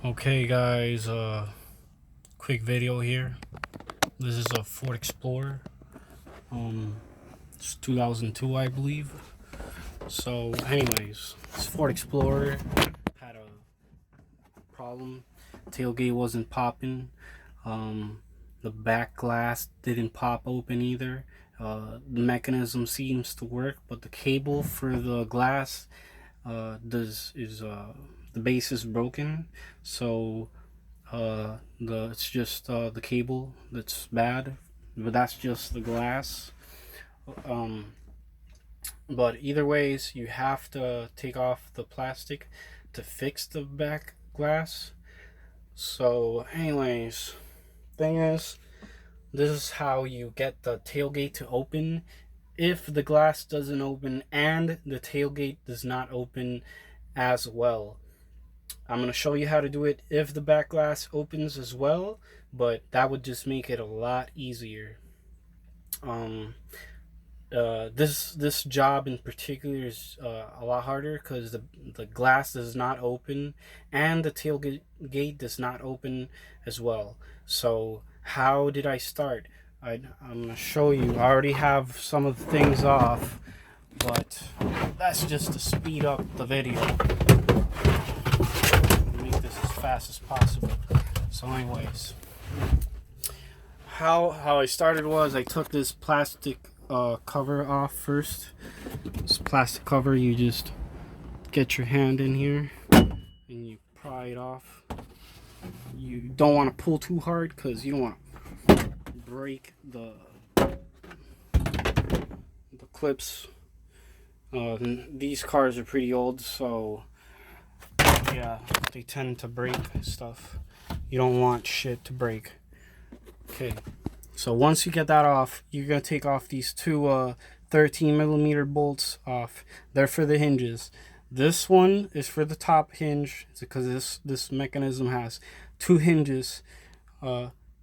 Okay guys, quick video here. This is a Ford Explorer. It's 2002 I believe. So anyways, this Ford Explorer had a problem. Tailgate wasn't popping. The back glass didn't pop open either. The mechanism seems to work, but the cable for the glass the base is broken. So it's just the cable that's bad, but that's just the glass. But either ways, you have to take off the plastic to fix the back glass. So anyways, thing is, this is how you get the tailgate to open. If the glass doesn't open and the tailgate does not open as well, I'm going to show you how to do it if the back glass opens as well, but that would just make it a lot easier. This job in particular is a lot harder because the glass does not open and the tailgate does not open as well. So how did I start? I'm gonna show you. I already have some of the things off, but that's just to speed up the video, make this as fast as possible. So anyways, how I started was I took this plastic cover off first. This plastic cover, you just get your hand in here and you pry it off. You don't want to pull too hard because you don't want to break the clips. These cars are pretty old, so yeah, they tend to break stuff. You don't want shit to break. Okay, so once you get that off, you're gonna take off these two 13mm bolts off. They're for the hinges. This one is for the top hinge because this mechanism has two hinges,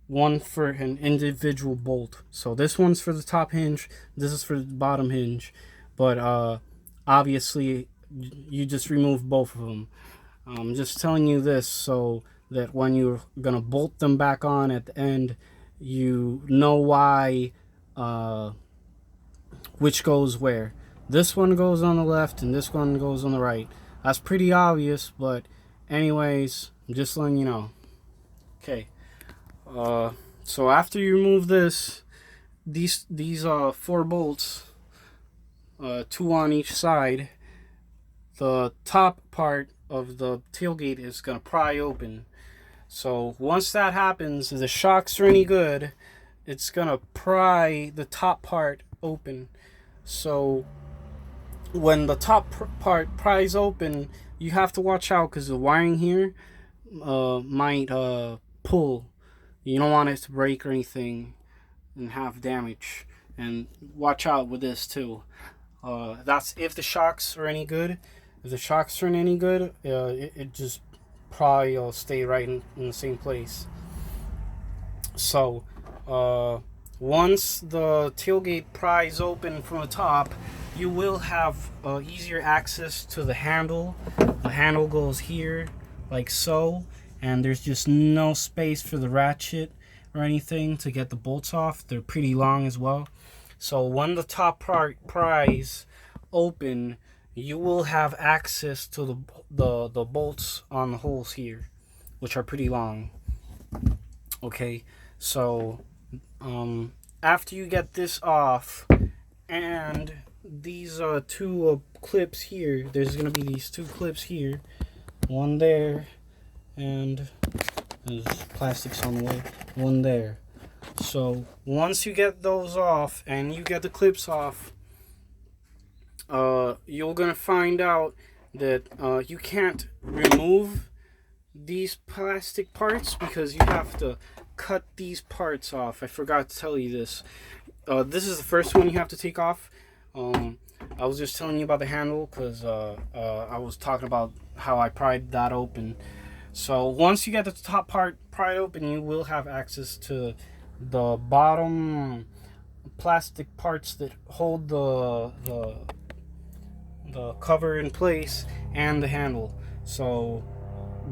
one for an individual bolt. So this one's for the top hinge, this is for the bottom hinge, but obviously you just remove both of them. I'm just telling you this so that when you're gonna bolt them back on at the end, you know why which goes where. This one goes on the left and this one goes on the right. That's pretty obvious, but anyways, I'm just letting you know. Okay, so after you remove this, these four bolts, two on each side, the top part of the tailgate is gonna pry open. So once that happens, if the shocks are any good, it's gonna pry the top part open. So when the top part pries open, you have to watch out because the wiring here might pull. You don't want it to break or anything and have damage. And watch out with this too. That's if the shocks are any good. If the shocks aren't any good, it just probably will stay right in the same place. So once the tailgate pries open from the top, you will have easier access to the handle. The handle goes here like so, and there's just no space for the ratchet or anything to get the bolts off. They're pretty long as well. So when the top part pries open, you will have access to the bolts on the holes here, which are pretty long. Okay, so after you get this off and these two clips here, there's gonna be these two clips here, one there, and there's plastics on the way, one there. So once you get those off and you get the clips off, you're gonna find out that you can't remove these plastic parts because you have to cut these parts off. I forgot to tell you this. This is the first one you have to take off. I was just telling you about the handle because I was talking about how I pried that open. So once you get the top part pried open, you will have access to the bottom plastic parts that hold the cover in place and the handle. So,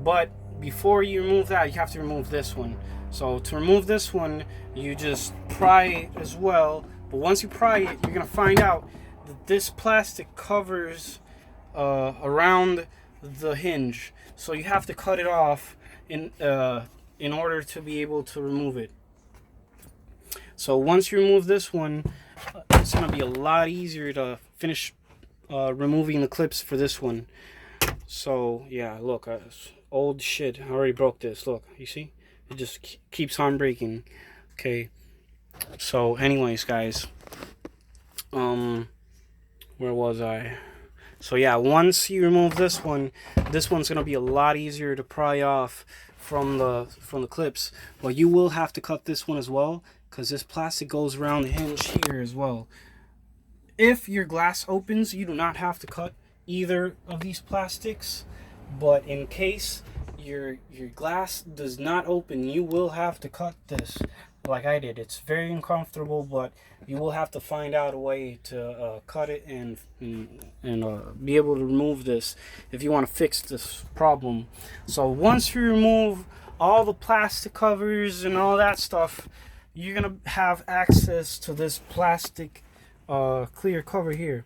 but before you remove that, you have to remove this one. So to remove this one, you just pry it as well. But once you pry it, you're gonna find out that this plastic covers around the hinge. So you have to cut it off in order to be able to remove it. So once you remove this one, it's gonna be a lot easier to finish removing the clips for this one. So yeah, look, old shit. I already broke this. Look, you see? It just keeps on breaking. Okay. So anyways, guys, where was I? So yeah, once you remove this one's gonna be a lot easier to pry off from the clips. But you will have to cut this one as well, because this plastic goes around the hinge here as well. If your glass opens, you do not have to cut either of these plastics, but in case your glass does not open, you will have to cut this like I did. It's very uncomfortable, but you will have to find out a way to cut it and be able to remove this if you want to fix this problem. So once you remove all the plastic covers and all that stuff, you're gonna have access to this plastic clear cover here.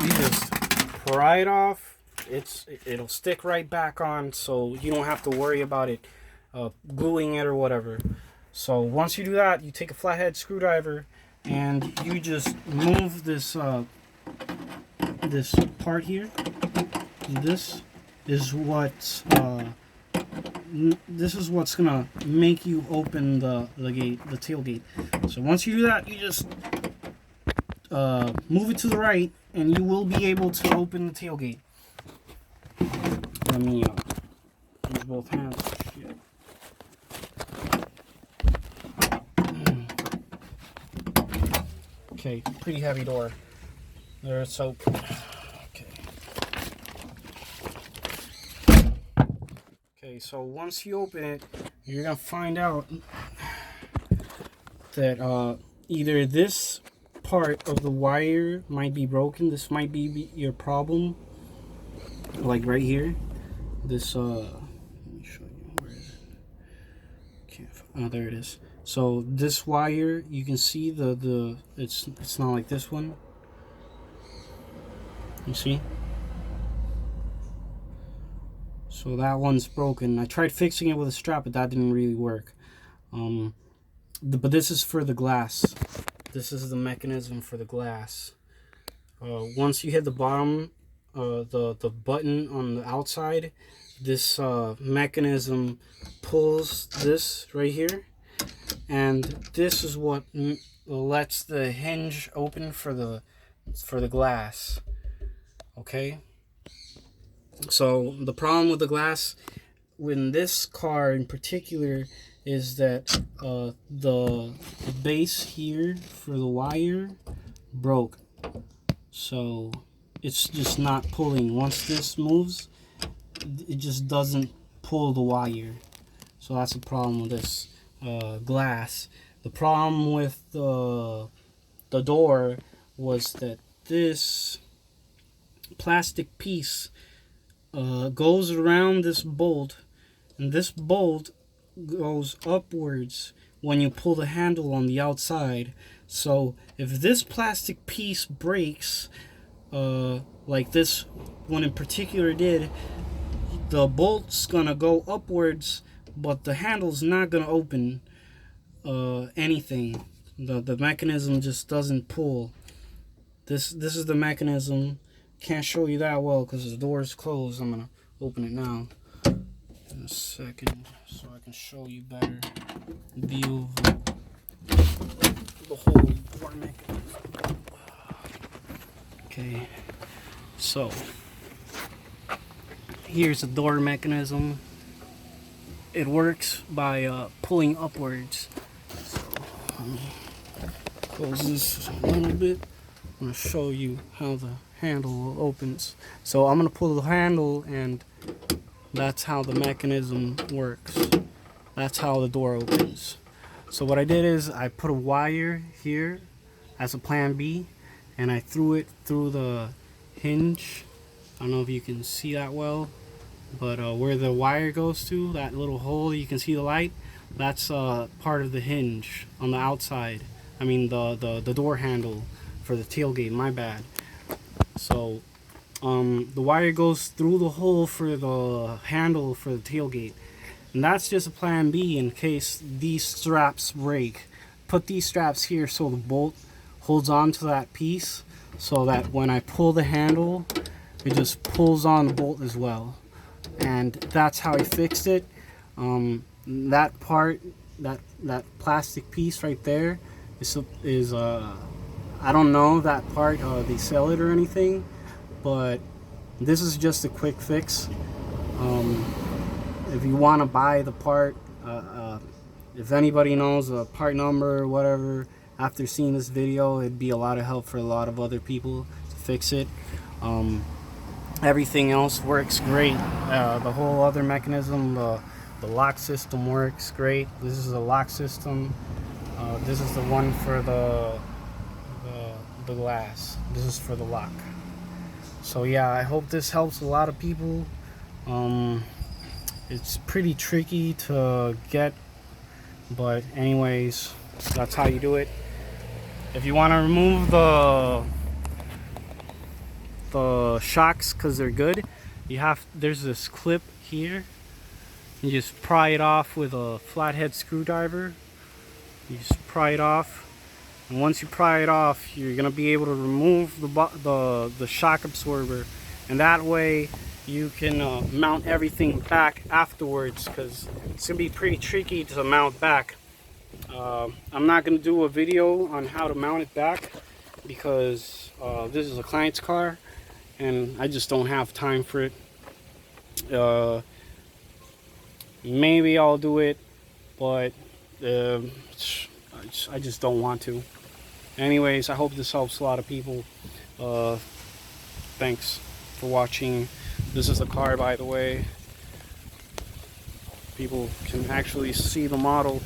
You just pry it off. It'll stick right back on, so you don't have to worry about it gluing it or whatever. So once you do that, you take a flathead screwdriver and you just move this this part here. This is what's gonna make you open the gate, the tailgate. So once you do that, you just move it to the right, and you will be able to open the tailgate. Let me use both hands. Shit. Okay, pretty heavy door. There's soap. Okay. Okay, so once you open it, you're gonna find out that either this part of the wire might be broken. This might be your problem. Like right here. This let me show you, where is it? Can't find, oh, there it is. So this wire, you can see it's not like this one. You see? So that one's broken. I tried fixing it with a strap, but that didn't really work. But this is for the glass. This is the mechanism for the glass. Once you hit the bottom, the button on the outside, this mechanism pulls this right here, and this is what lets the hinge open for the glass. Okay, so the problem with the glass in this car in particular is that the base here for the wire broke, so it's just not pulling. Once this moves, it just doesn't pull the wire. So that's the problem with this glass. The problem with the door was that this plastic piece goes around this bolt, and this bolt goes upwards when you pull the handle on the outside. So if this plastic piece breaks, like this one in particular did, the bolt's gonna go upwards, but the handle's not gonna open anything. The mechanism just doesn't pull. This is the mechanism. Can't show you that well because the door is closed. I'm gonna open it now in a second so I can show you better view of the whole door mechanism. Okay, so here's the door mechanism. It works by pulling upwards. So let me close this a little bit. I'm going to show you how the handle opens. So I'm going to pull the handle, and that's how the mechanism works. That's how the door opens. So what I did is I put a wire here as a plan B, and I threw it through the hinge. I don't know if you can see that well. but where the wire goes to, that little hole you can see the light, that's part of the hinge on the outside. I mean the door handle for the tailgate, my bad. So the wire goes through the hole for the handle for the tailgate, and that's just a plan B in case these straps break. Put these straps here so the bolt holds on to that piece, so that when I pull the handle, it just pulls on the bolt as well. And that's how I fixed it. That part, that plastic piece right there is I don't know that part, they sell it or anything, but this is just a quick fix. If you want to buy the part, if anybody knows the part number or whatever, after seeing this video, it'd be a lot of help for a lot of other people to fix it. Everything else works great. The whole other mechanism, the lock system works great. This is the lock system. This is the one for the glass. This is for the lock. So yeah, I hope this helps a lot of people. It's pretty tricky to get, but anyways, that's how you do it. If you want to remove the shocks because they're good, there's this clip here. You just pry it off with a flathead screwdriver. You just pry it off, and once you pry it off, you're gonna be able to remove the shock absorber, and that way you can mount everything back afterwards, because it's gonna be pretty tricky to mount back. I'm not gonna do a video on how to mount it back because this is a client's car and I just don't have time for it. Maybe I'll do it, but I just don't want to. Anyways, I hope this helps a lot of people. Thanks for watching. This is the car, by the way. People can actually see the model.